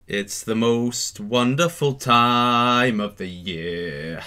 It's the most wonderful time of the year.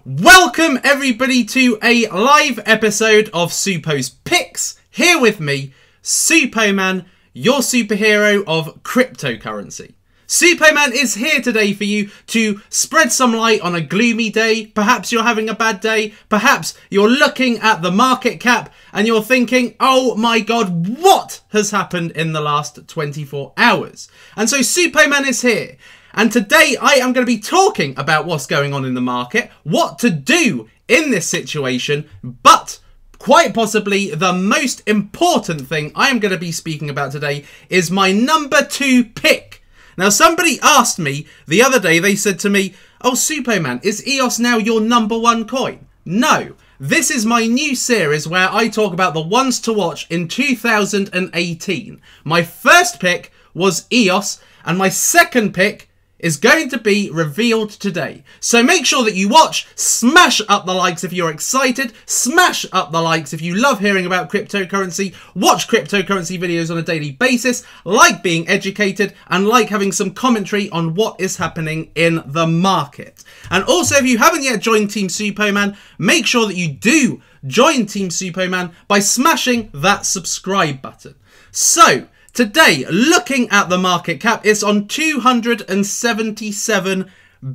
Welcome everybody to a live episode of Supo's Picks. Here with me, Supoman, your superhero of cryptocurrency. Supoman is here today for you to spread some light on a gloomy day. Perhaps you're having a bad day. Perhaps you're looking at the market cap and you're thinking, oh my god, what has happened in the last 24 hours? And so Supoman is here. And today I am going to be talking about what's going on in the market, what to do in this situation, but quite possibly the most important thing I am going to be speaking about today is my number 2 pick. Now, somebody asked me the other day, they said to me, oh, Supoman, is EOS now your number 1 coin? No, this is my new series where I talk about the ones to watch in 2018. My first pick was EOS, and my second pick is going to be revealed today. So make sure that you watch, smash up the likes if you're excited, smash up the likes if you love hearing about cryptocurrency, watch cryptocurrency videos on a daily basis, like being educated, and like having some commentary on what is happening in the market. And also, if you haven't yet joined Team Supoman, make sure that you do join Team Supoman by smashing that subscribe button. So, today, looking at the market cap, it's on 277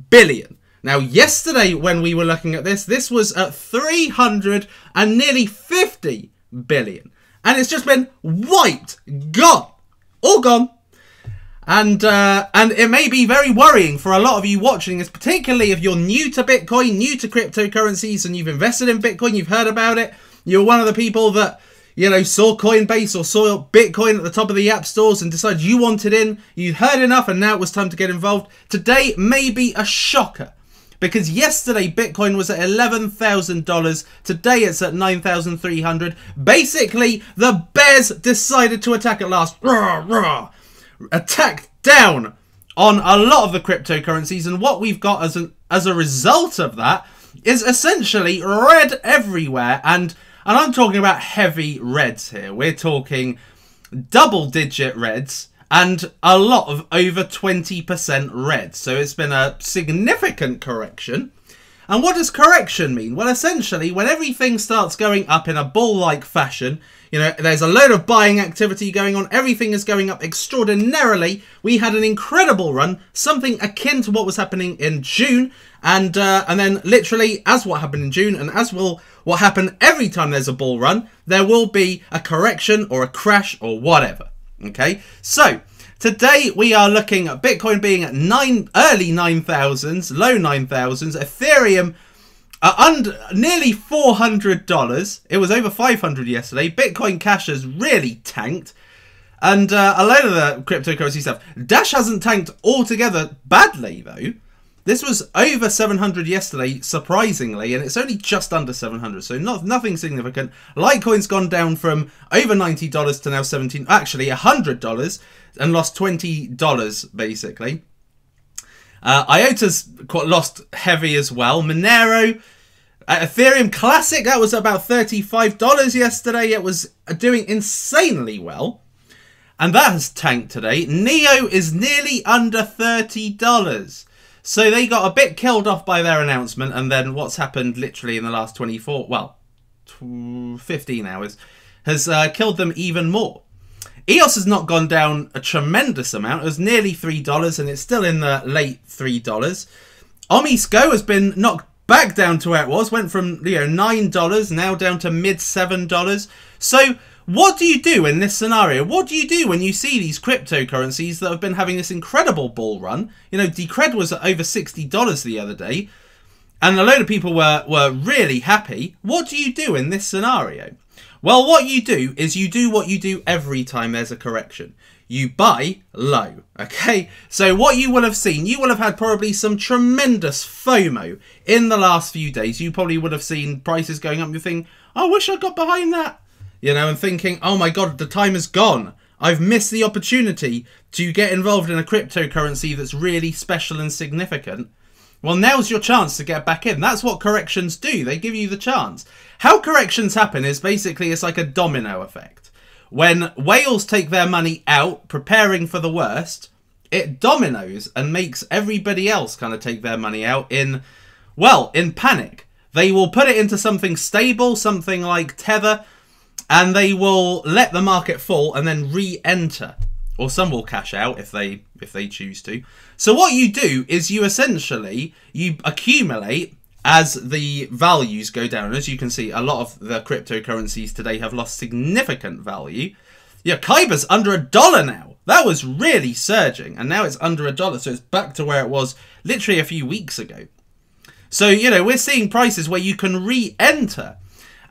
billion. Now, yesterday when we were looking at this was at 300 and nearly 50 billion. And it's just been wiped, gone, all gone. And it may be very worrying for a lot of you watching this, particularly if you're new to Bitcoin, new to cryptocurrencies, and you've invested in Bitcoin, you've heard about it. You're one of the people that, you know, saw Coinbase or saw Bitcoin at the top of the app stores and decided you wanted in, you'd heard enough and now it was time to get involved. Today may be a shocker because yesterday Bitcoin was at $11,000. Today it's at $9,300. Basically, the bears decided to attack at last. Rah, rah. Attacked down on a lot of the cryptocurrencies, and what we've got as a result of that is essentially red everywhere. And I'm talking about heavy reds here. We're talking double-digit reds and a lot of over 20% red. So it's been a significant correction. And what does correction mean? Well, essentially, when everything starts going up in a bull-like fashion, you know, there's a load of buying activity going on. Everything is going up extraordinarily. We had an incredible run, something akin to what was happening in June. And then literally, as what happened in June, and as will what happen every time there's a bull run, there will be a correction or a crash or whatever. Okay, so today we are looking at Bitcoin being at early 9,000s, low 9,000s, Ethereum under nearly $400. It was over 500 yesterday. Bitcoin Cash has really tanked. And a load of the cryptocurrency stuff. Dash hasn't tanked altogether badly, though. This was over 700 yesterday, surprisingly, and it's only just under 700, so nothing significant. Litecoin's gone down from over $90 to now $100, and lost $20, basically. IOTA's lost heavy as well. Monero, Ethereum Classic, that was about $35 yesterday. It was doing insanely well. And that has tanked today. Neo is nearly under $30. So they got a bit killed off by their announcement. And then what's happened literally in the last 15 hours has killed them even more. EOS has not gone down a tremendous amount. It was nearly $3 and it's still in the late $3. Omisco has been knocked back down to where it was. Went from, you know, $9 now down to mid $7. So what do you do in this scenario? What do you do when you see these cryptocurrencies that have been having this incredible bull run? You know, Decred was at over $60 the other day, and a load of people were really happy. What do you do in this scenario? Well, what you do is you do what you do every time there's a correction. You buy low, okay? So what you will have seen, you will have had probably some tremendous FOMO in the last few days. You probably would have seen prices going up and you think, I wish I got behind that. You know, and thinking, oh my god, the time is gone. I've missed the opportunity to get involved in a cryptocurrency that's really special and significant. Well, now's your chance to get back in. That's what corrections do. They give you the chance. How corrections happen is basically it's like a domino effect. When whales take their money out, preparing for the worst, it dominoes and makes everybody else kind of take their money out in, well, in panic. They will put it into something stable, something like Tether, and they will let the market fall and then re-enter. Or some will cash out if they choose to. So what you do is you essentially, you accumulate as the values go down. As you can see, a lot of the cryptocurrencies today have lost significant value. Yeah, Kyber's under $1 now. That was really surging, and now it's under $1, so it's back to where it was literally a few weeks ago. So, you know, we're seeing prices where you can re-enter.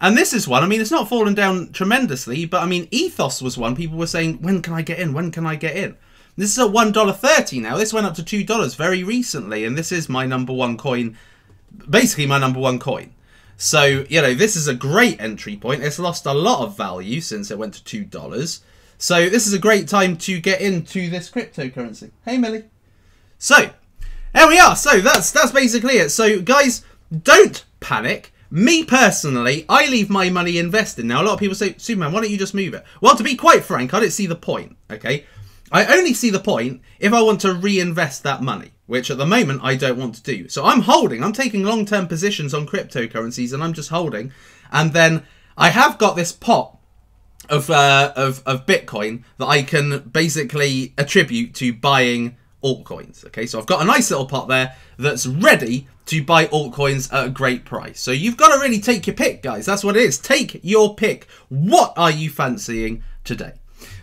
And this is one, I mean, it's not fallen down tremendously, but I mean, Ethos was one. People were saying, when can I get in? When can I get in? This is at $1.30 now. This went up to $2 very recently, and this is my #1 coin, basically my #1 coin. So, you know, this is a great entry point. It's lost a lot of value since it went to $2. So this is a great time to get into this cryptocurrency. Hey, Millie. So, there we are. So that's basically it. So, guys, don't panic. Me personally, I leave my money invested. Now, a lot of people say, Superman, why don't you just move it? Well, to be quite frank, I don't see the point, okay? I only see the point if I want to reinvest that money, which at the moment I don't want to do. So I'm holding, I'm taking long-term positions on cryptocurrencies, and I'm just holding. And then I have got this pot of Bitcoin that I can basically attribute to buying altcoins. Okay, so I've got a nice little pot there that's ready to buy altcoins at a great price. So you've got to really take your pick, guys. That's what it is. Take your pick. What are you fancying today?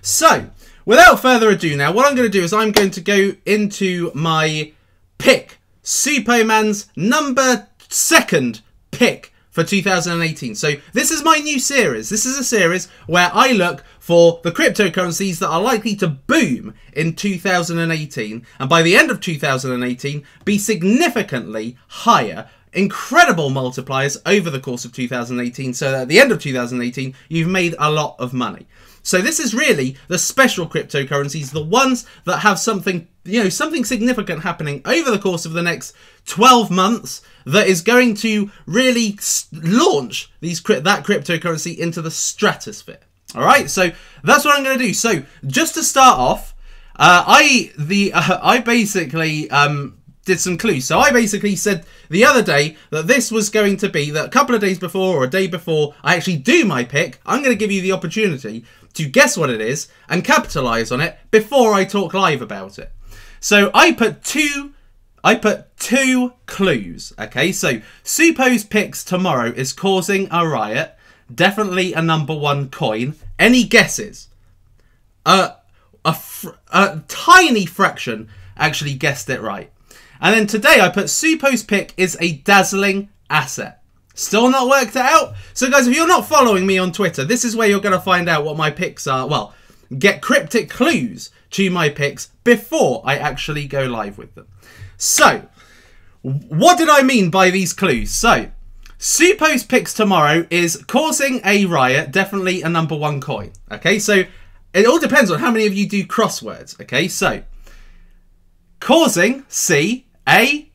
So without further ado now, what I'm going to do is I'm going to go into my pick. Superman's #2 pick for 2018. So this is my new series. This is a series where I look for the cryptocurrencies that are likely to boom in 2018, and by the end of 2018 be significantly higher, incredible multipliers over the course of 2018, so that at the end of 2018 you've made a lot of money. So this is really the special cryptocurrencies, the ones that have something, you know, something significant happening over the course of the next 12 months that is going to really launch that cryptocurrency into the stratosphere. All right, so that's what I'm going to do. So just to start off, I basically did some clues. So I basically said the other day that this was going to be that a couple of days before or a day before I actually do my pick, I'm going to give you the opportunity to guess what it is and capitalize on it before I talk live about it. So I put two clues. Okay, so Supo's picks tomorrow is causing a riot. Definitely a #1 coin. Any guesses? A tiny fraction actually guessed it right. And then today I put Supo's pick is a dazzling asset. Still not worked it out? So guys, if you're not following me on Twitter, this is where you're going to find out what my picks are. Well, get cryptic clues to my picks before I actually go live with them. So, what did I mean by these clues? So, Supo's picks tomorrow is causing a riot, definitely a #1 coin. Okay, so it all depends on how many of you do crosswords. Okay, so causing, C-A-R-D-A-N-O.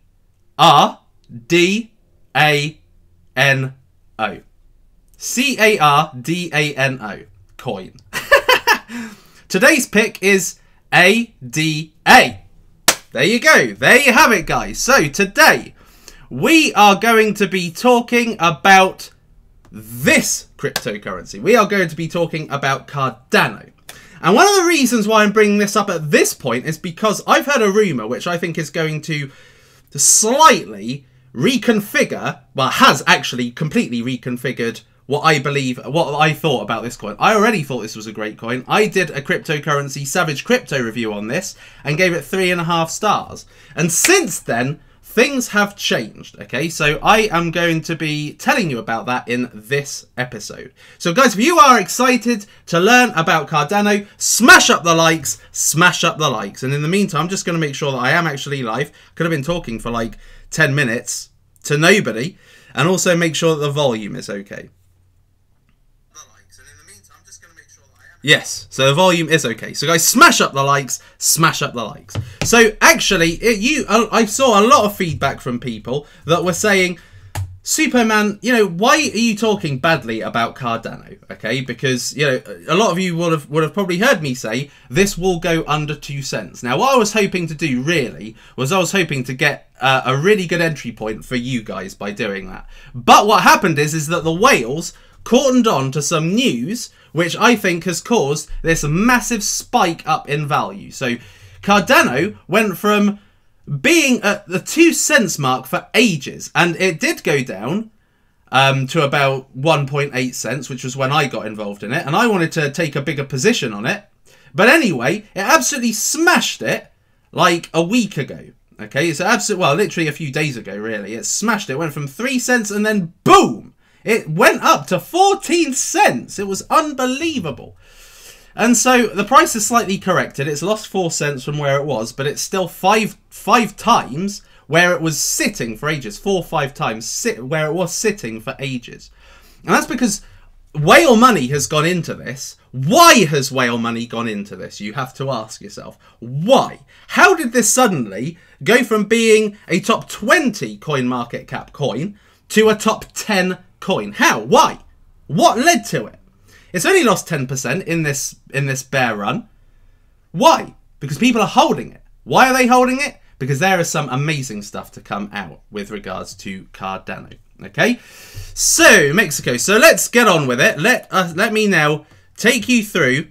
C-A-R-D-A-N-O. Coin. Today's pick is ADA. There you go. There you have it, guys. So today we are going to be talking about this cryptocurrency. We are going to be talking about Cardano. And one of the reasons why I'm bringing this up at this point is because I've heard a rumor which I think is going to slightly reconfigure, well, has actually completely reconfigured what I thought about this coin. I already thought this was a great coin. I did a cryptocurrency Savage Crypto review on this and gave it 3.5 stars. And since then, things have changed, okay? So I am going to be telling you about that in this episode. So guys, if you are excited to learn about Cardano, smash up the likes, smash up the likes. And in the meantime, I'm just going to make sure that I am actually live. Could have been talking for like 10 minutes to nobody. And also make sure that the volume is okay. Yes, so the volume is okay. So guys, smash up the likes, smash up the likes. So actually, I saw a lot of feedback from people that were saying, Superman, you know, why are you talking badly about Cardano? Okay, because, you know, a lot of you would have probably heard me say this will go under 2 cents. Now, what I was hoping to do really was I was hoping to get a really good entry point for you guys by doing that. But what happened is that the whales cottoned on to some news which I think has caused this massive spike up in value. So Cardano went from being at the 2 cents mark for ages, and it did go down to about 1.8 cents, which was when I got involved in it, and I wanted to take a bigger position on it. But anyway, it absolutely smashed it like a week ago. Okay, it's absolutely, well, literally a few days ago, really. It smashed it. It went from 3 cents and then boom! It went up to 14 cents. It was unbelievable. And so the price is slightly corrected. It's lost 4 cents from where it was, but it's still five times where it was sitting for ages. 4 or 5 times where it was sitting for ages. And that's because whale money has gone into this. Why has whale money gone into this? You have to ask yourself. Why? How did this suddenly go from being a top 20 coin market cap coin to a top 10 coin? How? Why? What led to it? It's only lost 10% in this bear run. Why? Because people are holding it. Why are they holding it? Because there is some amazing stuff to come out with regards to Cardano. Okay? So, Mexico. So let's get on with it. Let me now take you through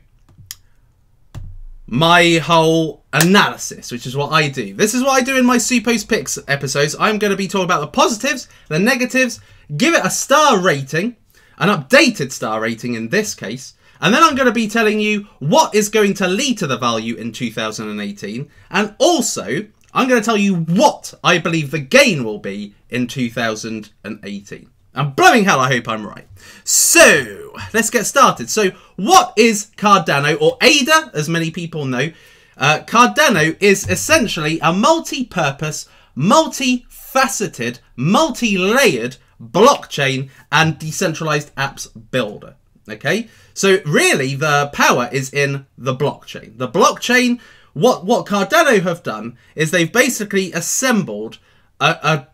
my whole analysis, which is what I do. This is what I do in my Supos Picks episodes. I'm going to be talking about the positives, the negatives, give it a star rating, an updated star rating in this case, and then I'm going to be telling you what is going to lead to the value in 2018, and also I'm going to tell you what I believe the gain will be in 2018. And blowing hell, I hope I'm right. So, let's get started. So, what is Cardano, or ADA, as many people know? Cardano is essentially a multi-purpose, multi-faceted, multi-layered blockchain and decentralized apps builder. Okay, so really the power is in the blockchain. The blockchain, what Cardano have done is they've basically assembled a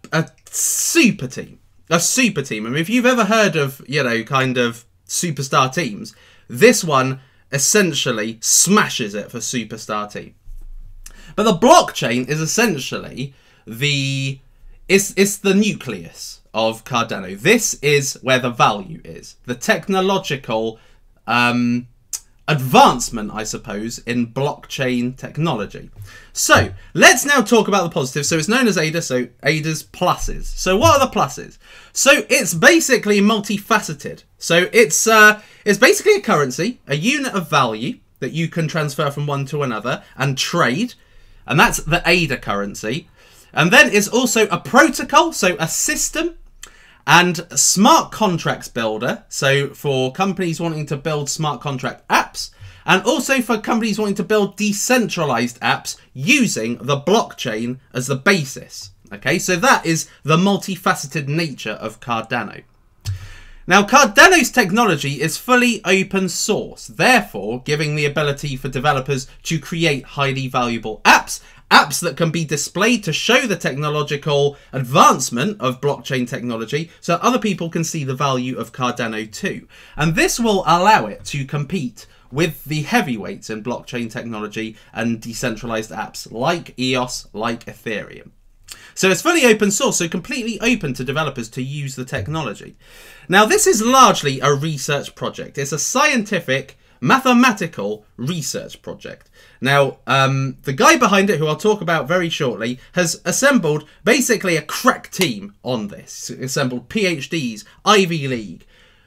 super team. A super team. I mean, if you've ever heard of, you know, kind of superstar teams, this one essentially smashes it for superstar team. But the blockchain is essentially it's the nucleus of Cardano. This is where the value is. The technological advancement, I suppose, in blockchain technology. So, let's now talk about the positives. So, it's known as ADA, so ADA's pluses. So, what are the pluses? So, it's basically multifaceted. So, it's basically a currency, a unit of value that you can transfer from one to another and trade. And that's the ADA currency. And then it's also a protocol, so a system, and smart contracts builder, so for companies wanting to build smart contract apps, and also for companies wanting to build decentralized apps using the blockchain as the basis. Okay, so that is the multifaceted nature of Cardano. Now, Cardano's technology is fully open source, therefore giving the ability for developers to create highly valuable apps that can be displayed to show the technological advancement of blockchain technology so other people can see the value of Cardano too. And this will allow it to compete with the heavyweights in blockchain technology and decentralized apps like EOS, like Ethereum. So it's fully open source, so completely open to developers to use the technology. Now, this is largely a research project. It's a scientific, mathematical research project. Now, the guy behind it, who I'll talk about very shortly, has assembled basically a crack team on this. Assembled PhDs, Ivy League,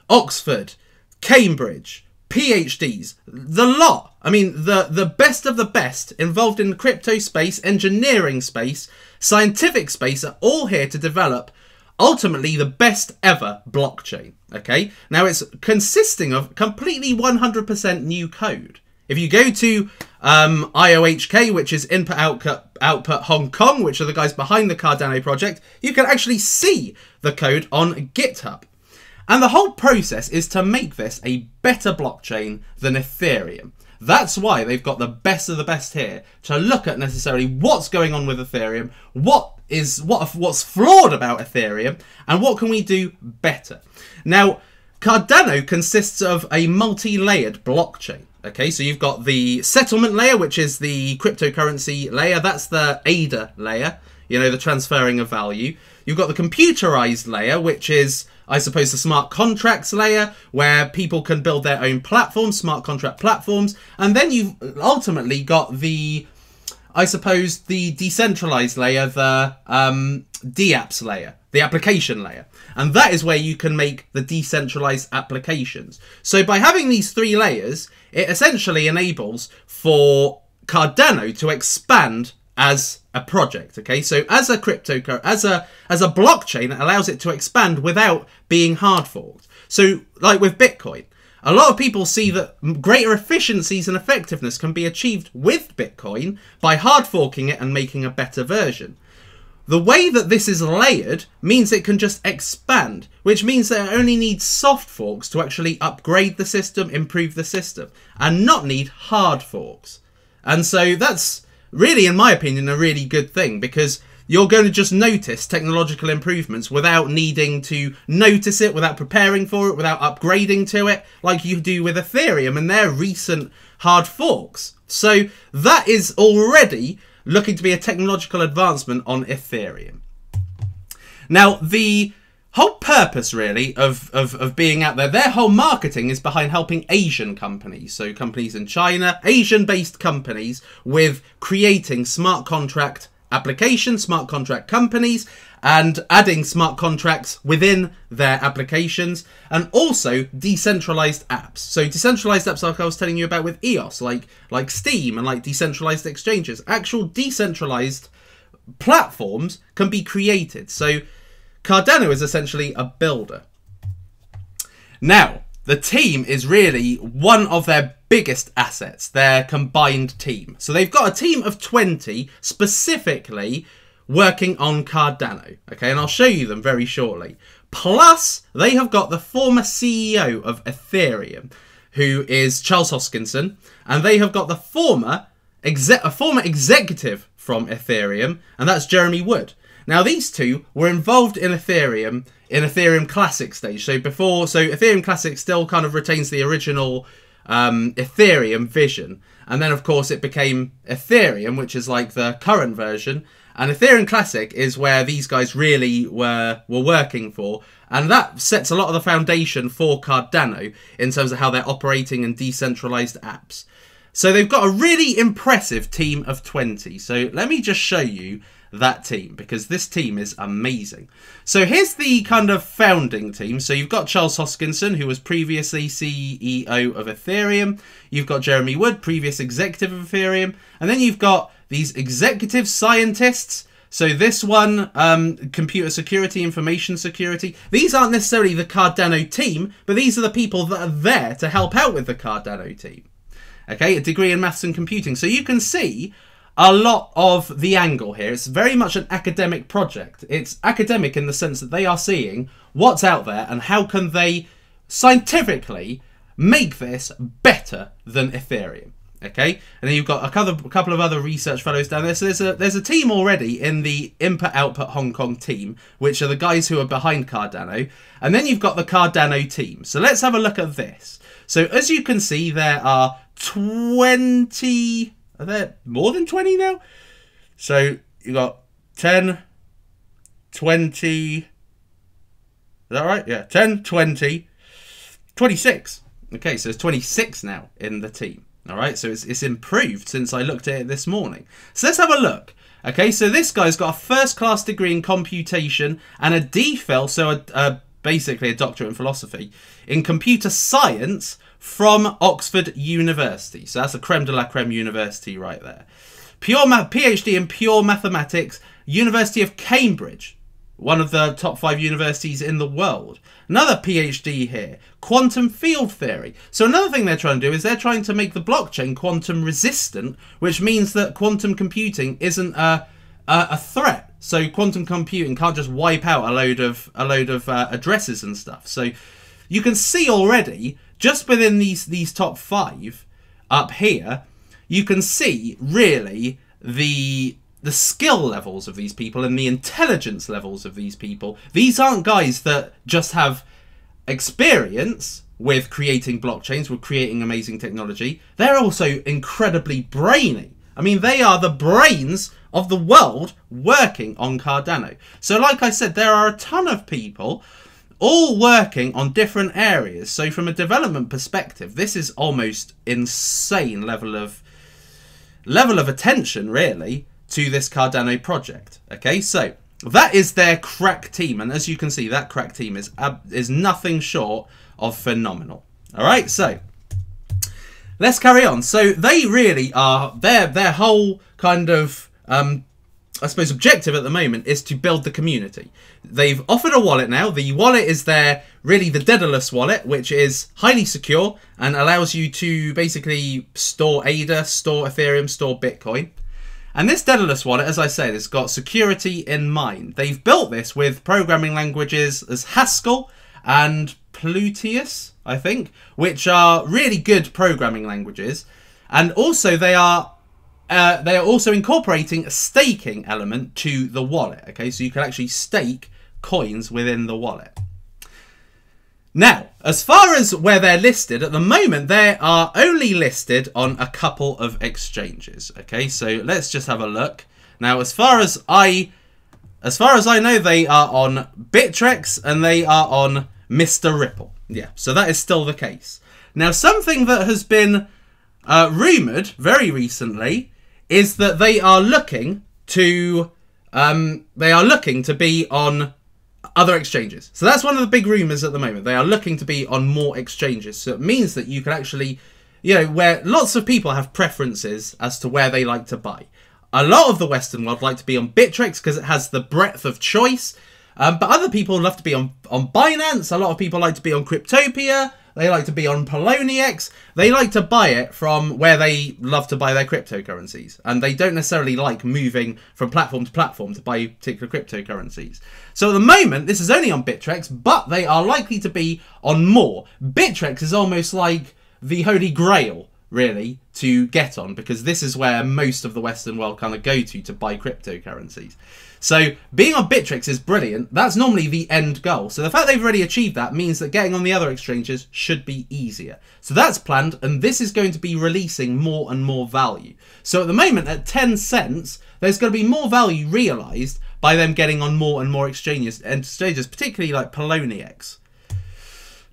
Oxford, Cambridge, PhDs, the lot. I mean, the best of the best involved in the crypto space, engineering space, scientific space are all here to develop ultimately the best ever blockchain. Okay, now it's consisting of completely 100% new code. If you go to IOHK, which is Input Output Hong Kong, which are the guys behind the Cardano project, you can actually see the code on GitHub. And the whole process is to make this a better blockchain than Ethereum. That's why they've got the best of the best here to look at necessarily what's going on with Ethereum, what what's flawed about Ethereum, and what can we do better. Now, Cardano consists of a multi-layered blockchain. Okay, so you've got the settlement layer, which is the cryptocurrency layer. That's the ADA layer, you know, the transferring of value. You've got the computerized layer, which is, I suppose, the smart contracts layer, where people can build their own platforms, smart contract platforms. And then you've ultimately got the, I suppose, the decentralized layer, the dApps layer, the application layer. And that is where you can make the decentralized applications. So by having these three layers, it essentially enables for Cardano to expand as a project. Okay, so as a as a blockchain, it allows it to expand without being hard forked. So like with Bitcoin, a lot of people see that greater efficiencies and effectiveness can be achieved with Bitcoin by hard forking it and making a better version. The way that this is layered means it can just expand, which means that it only needs soft forks to actually upgrade the system, improve the system, and not need hard forks. And so that's really, in my opinion, a really good thing, because you're going to just notice technological improvements without needing to notice it, without preparing for it, without upgrading to it, like you do with Ethereum and their recent hard forks. So that is already looking to be a technological advancement on Ethereum. Now, the whole purpose, really, of being out there, their whole marketing is behind helping Asian companies. So companies in China, Asian-based companies, with creating smart contract applications, smart contract companies, and adding smart contracts within their applications, and also decentralized apps. So decentralized apps, like I was telling you about with EOS, like Steam, and like decentralized exchanges. Actual decentralized platforms can be created. So Cardano is essentially a builder. Now, the team is really one of their biggest assets, their combined team. So they've got a team of 20 specifically working on Cardano. Okay, and I'll show you them very shortly. Plus, they have got the former CEO of Ethereum, who is Charles Hoskinson, and they have got the former executive from Ethereum, and that's Jeremy Wood. Now, these two were involved in Ethereum Classic stage. So Ethereum Classic still kind of retains the original Ethereum vision. And then, of course, it became Ethereum, which is like the current version. And Ethereum Classic is where these guys really were working for. And that sets a lot of the foundation for Cardano in terms of how they're operating in decentralized apps. So they've got a really impressive team of 20. So let me just show you that team, because this team is amazing. So here's the kind of founding team. So you've got Charles Hoskinson, who was previously CEO of Ethereum. You've got Jeremy Wood, previous executive of Ethereum. And then you've got these executive scientists. So this one, computer security, information security. These aren't necessarily the Cardano team, but these are the people that are there to help out with the Cardano team. Okay, a degree in maths and computing. So you can see a lot of the angle here. It's very much an academic project. It's academic in the sense that they are seeing what's out there and how can they scientifically make this better than Ethereum. Okay, and then you've got a couple of other research fellows down there. So there's a team already in the Input-Output Hong Kong team, which are the guys who are behind Cardano. And then you've got the Cardano team. So let's have a look at this. So as you can see, there are 20... Are there more than 20 now? So you got 10, 20... Is that right? Yeah, 10, 20, 26. Okay, so there's 26 now in the team. All right, so it's improved since I looked at it this morning. So let's have a look. Okay, so this guy's got a first-class degree in computation and a DPhil, so basically a doctorate in philosophy, in computer science from Oxford University. So that's a creme de la creme university right there. PhD in pure mathematics, University of Cambridge, one of the top 5 universities in the world. Another PhD here, quantum field theory. So another thing they're trying to do is they're trying to make the blockchain quantum resistant, which means that quantum computing isn't a threat. So quantum computing can't just wipe out a load of addresses and stuff. So you can see already, just within these top 5 up here, you can see really the the skill levels of these people and the intelligence levels of these people. These aren't guys that just have experience with creating blockchains, with creating amazing technology. They're also incredibly brainy. I mean, they are the brains of the world working on Cardano. So like I said, there are a ton of people all working on different areas. So from a development perspective, this is almost insane level of attention, really, to this Cardano project. Okay, so that is their crack team, and as you can see, that crack team is nothing short of phenomenal. All right, so let's carry on. So they really are, their whole kind of I suppose objective at the moment is to build the community. They've offered a wallet now. The wallet is really the Daedalus wallet, which is highly secure and allows you to basically store ADA, store Ethereum, store Bitcoin. And this Daedalus wallet, as I said, has got security in mind. They've built this with programming languages as Haskell and Pluteus, I think, which are really good programming languages. And also they are also incorporating a staking element to the wallet. Okay, so you can actually stake coins within the wallet. Now, as far as where they're listed, at the moment, they are only listed on a couple of exchanges. Okay, so let's just have a look. Now, as far as I know, they are on Bittrex and they are on Mr. Ripple. Yeah, so that is still the case. Now, something that has been rumoured very recently is that they are looking to be on other exchanges. So that's one of the big rumours at the moment. They are looking to be on more exchanges. So it means that you can actually, you know, where lots of people have preferences as to where they like to buy. A lot of the Western world like to be on Bittrex because it has the breadth of choice. But other people love to be on Binance. A lot of people like to be on Cryptopia. They like to be on Poloniex. They like to buy it from where they love to buy their cryptocurrencies. And they don't necessarily like moving from platform to platform to buy particular cryptocurrencies. So at the moment, this is only on Bittrex, but they are likely to be on more. Bittrex is almost like the holy grail, really, to get on, because this is where most of the Western world kind of go to buy cryptocurrencies. So being on Bittrex is brilliant. That's normally the end goal. So the fact they've already achieved that means that getting on the other exchanges should be easier. So that's planned, and this is going to be releasing more and more value. So at the moment, at 10 cents, there's going to be more value realized by them getting on more and more exchanges, particularly like Poloniex.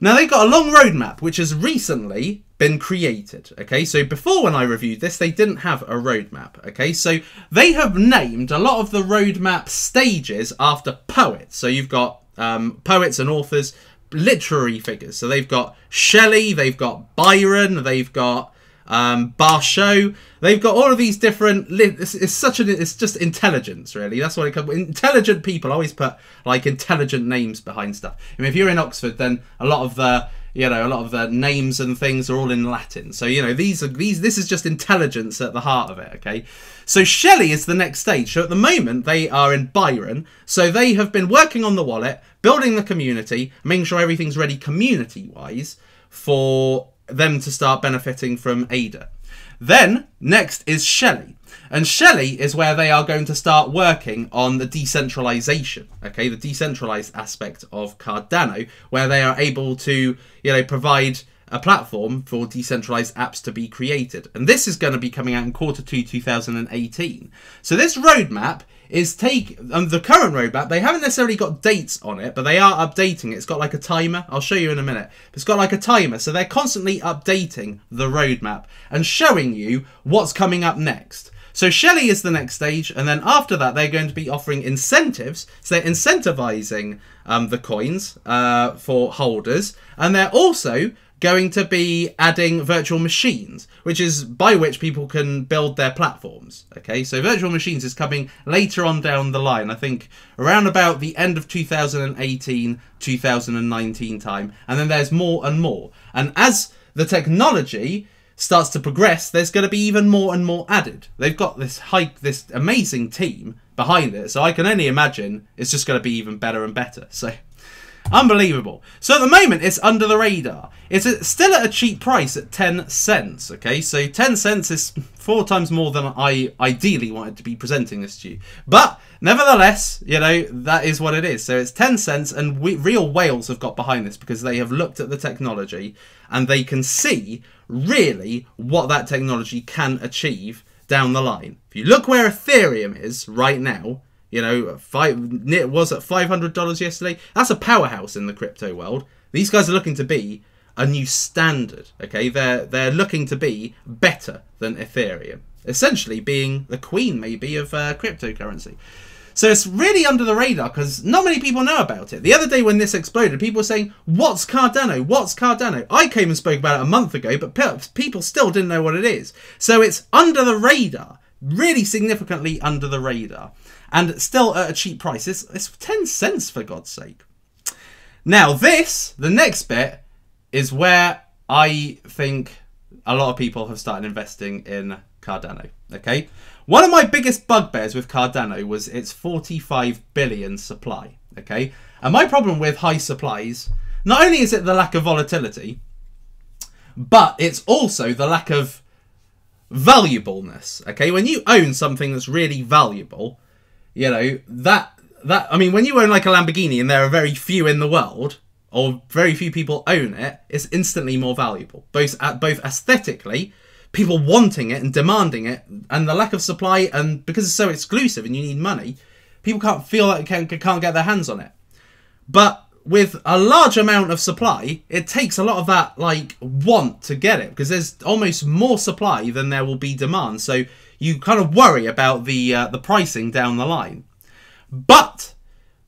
Now, they've got a long roadmap, which has recently been created. Okay, so before, when I reviewed this, they didn't have a roadmap. Okay, so they have named a lot of the roadmap stages after poets. So you've got poets and authors, literary figures. So they've got Shelley, they've got Byron, they've got Basho. They've got all of these different. It's just intelligence, really. That's what it comes. Intelligent people always put like intelligent names behind stuff. I mean, if you're in Oxford, then a lot of the names and things are all in Latin. So this is just intelligence at the heart of it. Okay, so Shelley is the next stage. So at the moment they are in Byron. So they have been working on the wallet, building the community, making sure everything's ready community-wise for them to start benefiting from ADA. Then next is Shelley, and Shelley is where they are going to start working on the decentralization, okay, the decentralized aspect of Cardano, where they are able to provide a platform for decentralized apps to be created. And this is going to be coming out in Q2 2018. So this roadmap is the current roadmap. They haven't necessarily got dates on it, but they are updating it. It's got like a timer. I'll show you in a minute. It's got like a timer. So they're constantly updating the roadmap and showing you what's coming up next. So Shelley is the next stage, and then after that they're going to be offering incentives. So they're incentivizing the coins for holders, and they're also going to be adding virtual machines, which is by which people can build their platforms. Okay, so virtual machines is coming later on down the line. I think around about the end of 2018, 2019 time, and then there's more and more. And as the technology starts to progress, there's going to be even more and more added. They've got this amazing team behind it, so I can only imagine it's just going to be even better and better. So Unbelievable. So at the moment, it's under the radar. It's still at a cheap price at 10 cents, okay? So 10 cents is 4 times more than I ideally wanted to be presenting this to you. But nevertheless, you know, that is what it is. So it's 10 cents, and real whales have got behind this because they have looked at the technology and they can see really what that technology can achieve down the line. If you look where Ethereum is right now, you know, it was at $500 yesterday. That's a powerhouse in the crypto world. These guys are looking to be a new standard, okay? They're looking to be better than Ethereum, essentially being the queen, maybe, of cryptocurrency. So it's really under the radar because not many people know about it. The other day when this exploded, people were saying, what's Cardano? What's Cardano? I came and spoke about it a month ago, but people still didn't know what it is. So it's under the radar, really significantly under the radar. And still at a cheap price. It's 10 cents, for God's sake. Now the next bit, is where I think a lot of people have started investing in Cardano, okay? One of my biggest bugbears with Cardano was its 45 billion supply, okay? And my problem with high supplies, not only is it the lack of volatility, but it's also the lack of valuableness, okay? When you own something that's really valuable, you know, I mean, when you own like a Lamborghini and there are very few in the world, or very few people own it, it's instantly more valuable. Both aesthetically, people wanting it and demanding it, and the lack of supply, and because it's so exclusive and you need money, people can't feel like they can't get their hands on it. But with a large amount of supply, it takes a lot of that like want to get it, because there's almost more supply than there will be demand. So you kind of worry about the pricing down the line. But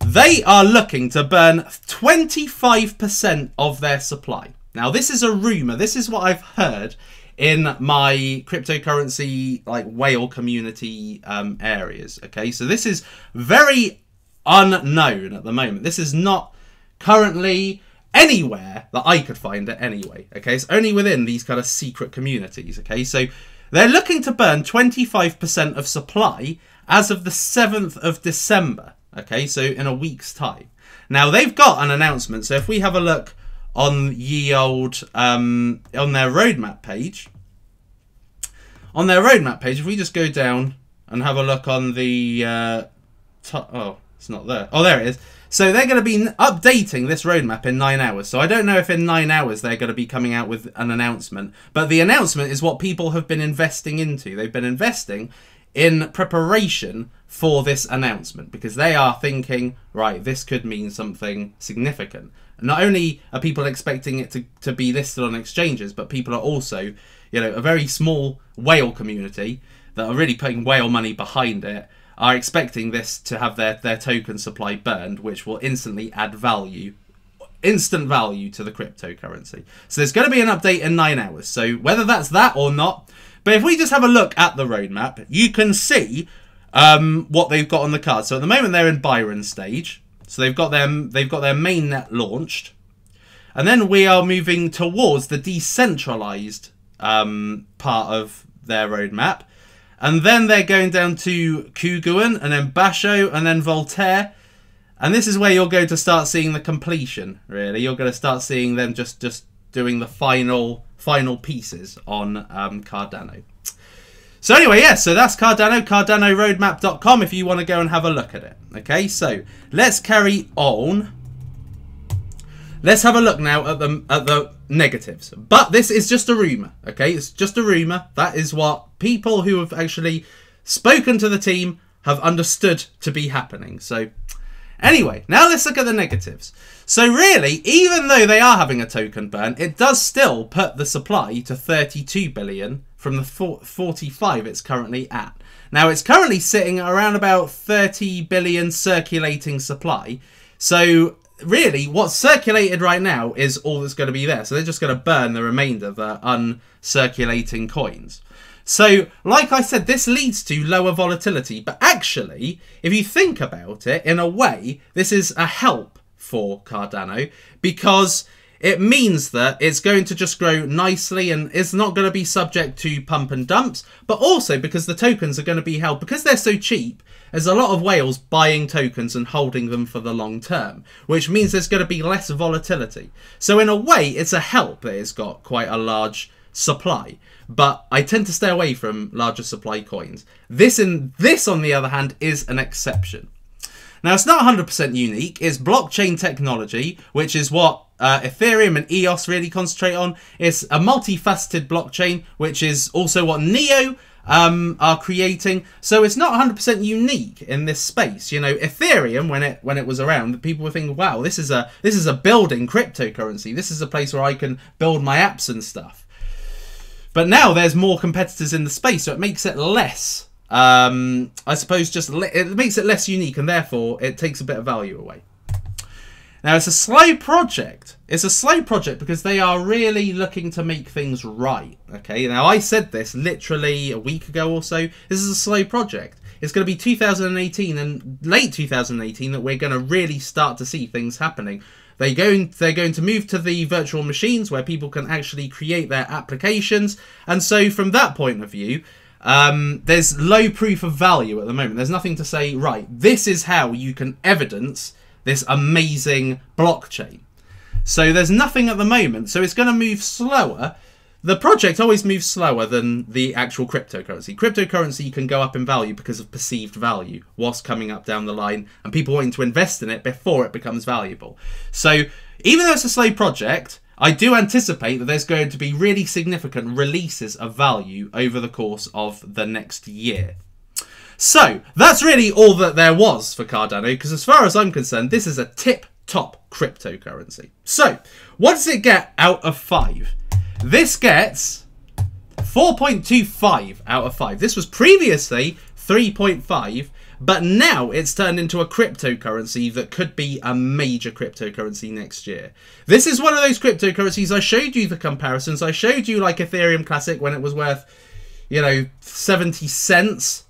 they are looking to burn 25% of their supply. Now, this is a rumor. This is what I've heard in my cryptocurrency, like, whale community areas. Okay, so this is very unknown at the moment. This is not currently anywhere that I could find it anyway. Okay, it's only within these kind of secret communities. Okay, so they're looking to burn 25% of supply as of the 7th of December. Okay, so in a week's time. Now, they've got an announcement. So if we have a look on ye old, on their roadmap page. On their roadmap page, if we just go down and have a look on the, oh, it's not there. Oh, there it is. So they're going to be updating this roadmap in 9 hours. So I don't know if in 9 hours they're going to be coming out with an announcement. But the announcement is what people have been investing into. They've been investing in preparation for this announcement, because they are thinking, right, this could mean something significant. Not only are people expecting it to be listed on exchanges, but people are also, you know, a very small whale community that are really putting whale money behind it, are expecting this to have their token supply burned, which will instantly add value, instant value to the cryptocurrency. So there's going to be an update in 9 hours. So whether that's that or not, but if we just have a look at the roadmap, you can see what they've got on the card. So at the moment they're in Byron stage. So they've got their mainnet launched, and then we are moving towards the decentralized part of their roadmap, and then they're going down to Kuguin, and then Basho, and then Voltaire, and this is where you're going to start seeing the completion. Really, you're going to start seeing them just doing the final pieces on Cardano. So anyway, yeah, so that's Cardano, CardanoRoadmap.com if you want to go and have a look at it. Okay, so let's carry on. Let's have a look now at the negatives. But this is just a rumor, okay? It's just a rumor. That is what people who have actually spoken to the team have understood to be happening. So anyway, now let's look at the negatives. So really, even though they are having a token burn, it does still put the supply to 32 billion from the 45 it's currently at. Now, it's currently sitting around about 30 billion circulating supply. So really, what's circulated right now is all that's going to be there. So they're just going to burn the remainder of the uncirculating coins. So, like I said, this leads to lower volatility. But actually, if you think about it, in a way, this is a help for Cardano, because it means that it's going to just grow nicely and it's not going to be subject to pump and dumps. But also because the tokens are going to be held, because they're so cheap, there's a lot of whales buying tokens and holding them for the long term, which means there's going to be less volatility. So in a way, it's a help that it's got quite a large supply, but I tend to stay away from larger supply coins. This, on the other hand, is an exception. Now, it's not 100% unique. It's blockchain technology, which is what Ethereum and EOS really concentrate on. It's a multifaceted blockchain, which is also what Neo are creating. So it's not 100% unique in this space. You know, Ethereum, when it was around, people were thinking, wow, this is a building cryptocurrency. This is a place where I can build my apps and stuff. But now there's more competitors in the space, so it makes it less, I suppose, it makes it less unique, and therefore it takes a bit of value away. Now, it's a slow project. It's a slow project because they are really looking to make things right. Okay, now I said this literally a week ago or so. This is a slow project. It's going to be 2018 and late 2018 that we're going to really start to see things happening. They're going to move to the virtual machines where people can actually create their applications. And so from that point of view, there's low proof of value at the moment. There's nothing to say, right, this is how you can evidence this amazing blockchain. So there's nothing at the moment. So it's going to move slower. The project always moves slower than the actual cryptocurrency. Cryptocurrency can go up in value because of perceived value whilst coming up down the line and people wanting to invest in it before it becomes valuable. So even though it's a slow project, I do anticipate that there's going to be really significant releases of value over the course of the next year. So that's really all that there was for Cardano, because as far as I'm concerned, this is a tip-top cryptocurrency. So what does it get out of 5? This gets 4.25 out of 5. This was previously 3.5, but now it's turned into a cryptocurrency that could be a major cryptocurrency next year. This is one of those cryptocurrencies. I showed you the comparisons. I showed you like Ethereum Classic when it was worth, you know, 70 cents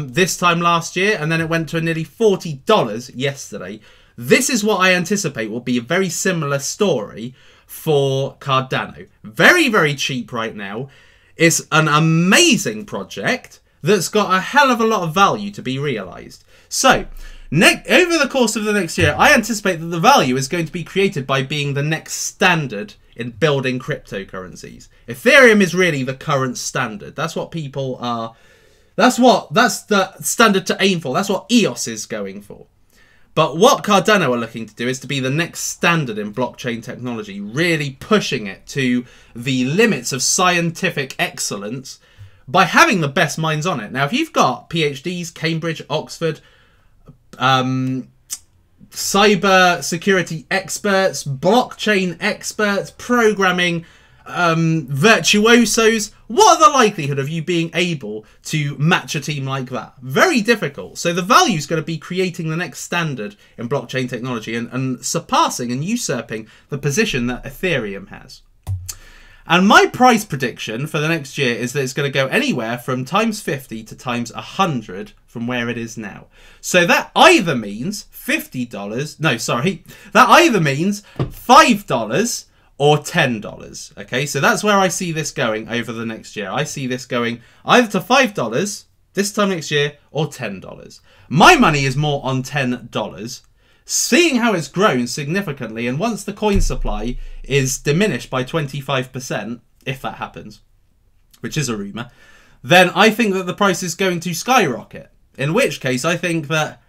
this time last year, and then it went to nearly $40 yesterday. This is what I anticipate will be a very similar story for Cardano. Very, very cheap right now. It's an amazing project that's got a hell of a lot of value to be realized. So, over the course of the next year, I anticipate that the value is going to be created by being the next standard in building cryptocurrencies. Ethereum is really the current standard. That's what people are... That's the standard to aim for. That's what EOS is going for. But what Cardano are looking to do is to be the next standard in blockchain technology, really pushing it to the limits of scientific excellence by having the best minds on it. Now, if you've got PhDs, Cambridge, Oxford, cyber security experts, blockchain experts, programming virtuosos, what are the likelihood of you being able to match a team like that? Very difficult. So the value is going to be creating the next standard in blockchain technology and surpassing and usurping the position that Ethereum has. And my price prediction for the next year is that it's going to go anywhere from times 50 to times 100 from where it is now. So that either means $50, no, sorry, that either means $5 or $10. Okay, so that's where I see this going over the next year. I see this going either to $5 this time next year or $10. My money is more on $10. Seeing how it's grown significantly, and once the coin supply is diminished by 25%, if that happens, which is a rumour, then I think that the price is going to skyrocket. In which case, I think that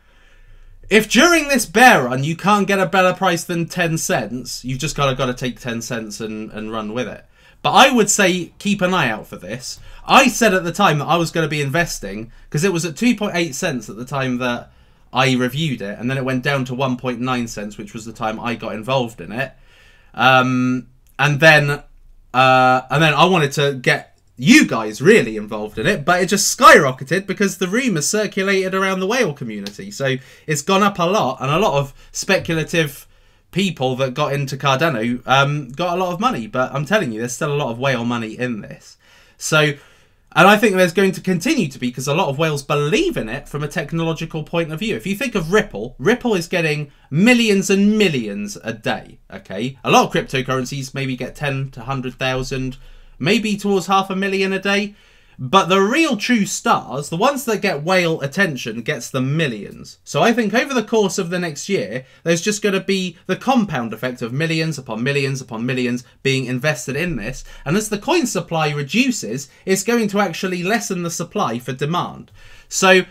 if during this bear run you can't get a better price than 10 cents, you've just got to take 10 cents and run with it. But I would say keep an eye out for this. I said at the time that I was going to be investing, because it was at 2.8 cents at the time that I reviewed it, and then it went down to 1.9 cents, which was the time I got involved in it. And then I wanted to get you guys really involved in it, but it just skyrocketed because the rumours circulated around the whale community. So it's gone up a lot, and a lot of speculative people that got into Cardano got a lot of money. But I'm telling you, there's still a lot of whale money in this. So... and I think there's going to continue to be, because a lot of whales believe in it from a technological point of view. If you think of Ripple, Ripple is getting millions and millions a day, okay? A lot of cryptocurrencies maybe get 10 to 100,000, maybe towards 500,000 a day. But the real true stars, the ones that get whale attention, gets the millions. So I think over the course of the next year, there's just going to be the compound effect of millions upon millions upon millions being invested in this. And as the coin supply reduces, it's going to actually lessen the supply for demand. So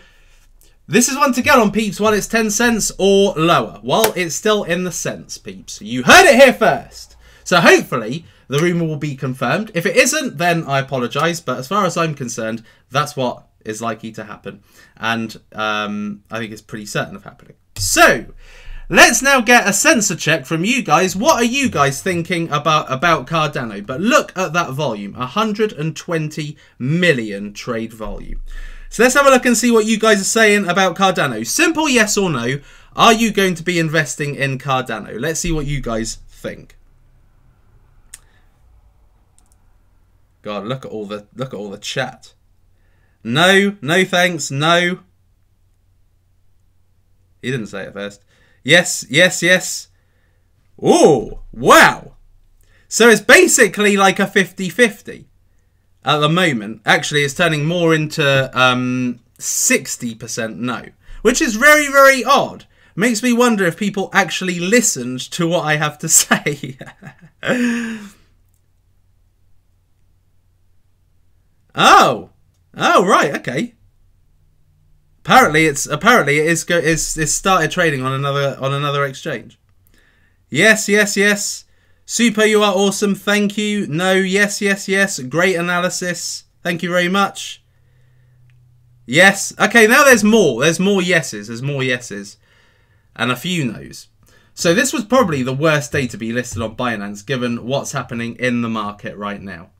this is one to get on, peeps, while it's 10 cents or lower. While it's still in the cents, peeps. You heard it here first. So hopefully the rumour will be confirmed. If it isn't, then I apologise. But as far as I'm concerned, that's what is likely to happen. And I think it's pretty certain of happening. So let's now get a sensor check from you guys. What are you guys thinking about Cardano? But look at that volume. 120 million trade volume. So let's have a look and see what you guys are saying about Cardano. Simple yes or no. Are you going to be investing in Cardano? Let's see what you guys think. God, look at all the chat. No, no thanks, no. He didn't say it first. Yes, yes, yes. Oh, wow. So it's basically like a 50-50 at the moment. Actually, it's turning more into 60% no, which is very, very odd. Makes me wonder if people actually listened to what I have to say. Oh, right, okay. Apparently it is started trading on another exchange. Yes, yes, yes. Super, you are awesome. Thank you. No, yes, yes, yes. Great analysis. Thank you very much. Yes. Okay, now there's more. There's more yeses. There's more yeses. And a few no's. So this was probably the worst day to be listed on Binance, given what's happening in the market right now.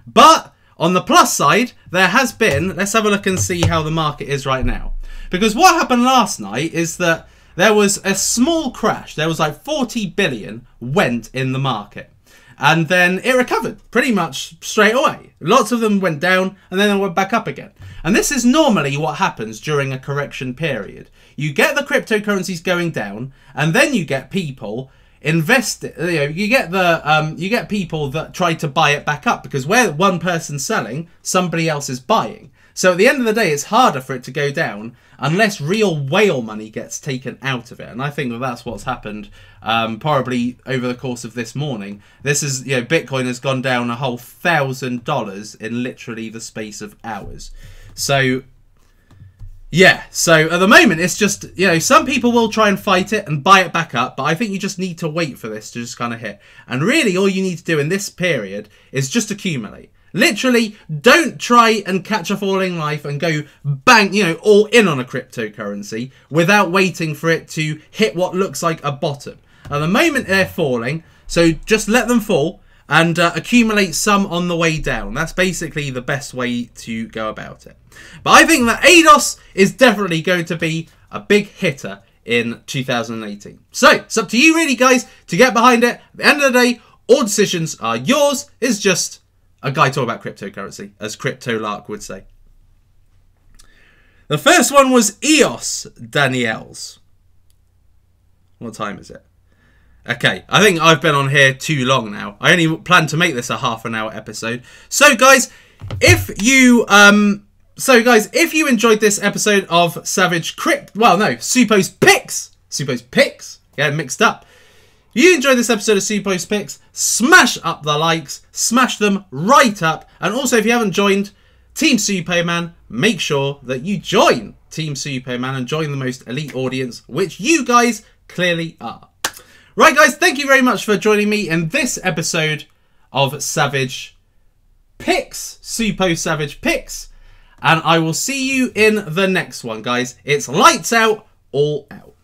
But on the plus side, there has been, let's have a look and see how the market is right now. Because what happened last night is that there was a small crash. There was like 40 billion went in the market. And then it recovered pretty much straight away. Lots of them went down and then they went back up again. And this is normally what happens during a correction period. You get the cryptocurrencies going down and then you get people invest, you get people that try to buy it back up, because where one person's selling, somebody else is buying. So at the end of the day, it's harder for it to go down unless real whale money gets taken out of it. And I think that that's what's happened probably over the course of this morning. This is, Bitcoin has gone down a whole $1,000 in literally the space of hours. So yeah, so at the moment, it's just, some people will try and fight it and buy it back up, but I think you just need to wait for this to just kind of hit. And really, all you need to do in this period is just accumulate. Literally, don't try and catch a falling knife and go bang, all in on a cryptocurrency without waiting for it to hit what looks like a bottom. At the moment, they're falling, so just let them fall and accumulate some on the way down. That's basically the best way to go about it. But I think that ADOS is definitely going to be a big hitter in 2018. So it's up to you really, guys, to get behind it. At the end of the day, all decisions are yours. It's just a guy talking about cryptocurrency, as Crypto Lark would say. The first one was EOS Daniels. What time is it? Okay, I think I've been on here too long now. I only plan to make this a half-an-hour episode. So guys, if you enjoyed this episode of Supo's Picks, yeah, mixed up. If you enjoyed this episode of Supo's Picks, smash up the likes, smash them right up. And also, if you haven't joined Team Superman, make sure that you join Team Superman and join the most elite audience, which you guys clearly are. Right, guys, thank you very much for joining me in this episode of Savage Picks, Supo Savage Picks. And I will see you in the next one, guys. It's lights out, all out.